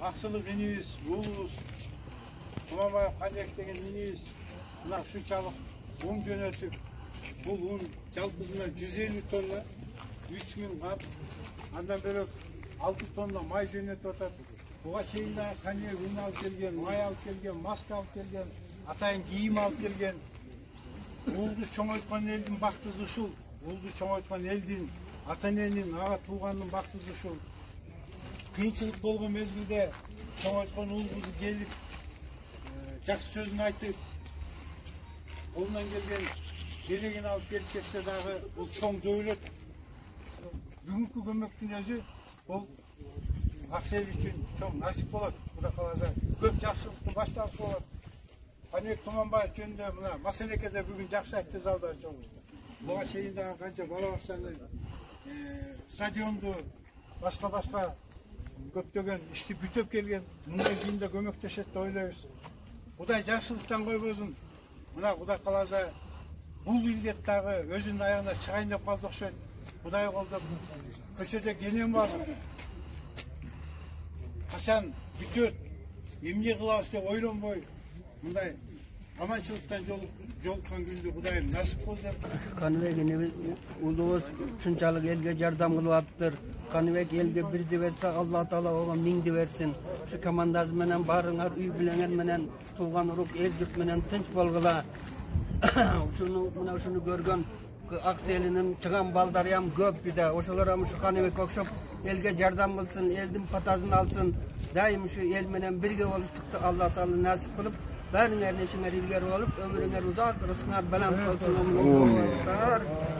Аксылык инибиз, уулубуз, Туманбаев Канжабек деген инибиз мына ушунчалык un жөнөтүп, бул un жалпысынан 150 тонна, 3000 кап, андан бөлөк 6 тонна май жөнөтүп атат. Буга чейин да коньяк un алып келген, май алып келген, маска алып келген, атайын кийим алып келген. Уулду чоңойткон элдин бактысы ушул. Уулду чоңойткон элдин, ата-эненин, ага туугандын бактысы ушул. Кыйынчылык болгон мезгилде чоңойткон уулубуз келип, жакшы сөзүн айтып, колунан келген керегин алып келип кетсе дагы бул чоң дөөлөт. Бүгүнкү көмөктүн өзү бул Аксел үчүн чоң насип болот. Кудай кааласа көп жакшылыктын башталышы болот. Канжабек Туманбаев жөнүндө мына маселекеде бүгүн жакшы айтты залда чогулду. Буга чейин дагы канча бала бактаны стадионду башка көптөгөн ишти бүтөп келген. Мындай кийин да көмөктөшөт деп ойлойбуз. Кудай жакшылыктан койбосун. Мына Кудай кааласа бул илдет дагы өзүнүн аягына чыгайын деп калды окшойт. Кудай колдоп көчөдө кенен бар. Качан бүтөт, эмне кылабыз деп ойлонбой, мындай аманчылыктан жолуккан күндү Кудайым насип кылсын. Каныбек улубуз ушунчалык элге жардам кылып атыптыр. Каныбек элге бирди берсе, Алла Таала ого миңди берсин. Ушу командасы менен барыңар үй бүлөңөр менен тууган урук эл журт менен тынч болгула. Ушуну көргөн Акселинин чыган балдары ham көп биде. Ошолор ham ушу Каныбекке окшоп элге жардам кылсын, элдин патасын алсын. Дайым ушу эл менен бирге болуштукту Алла Таала насип кылып, бәріңер нешіңер илгер болып, өміріңер ұзақ, рызқыңар балант болсын.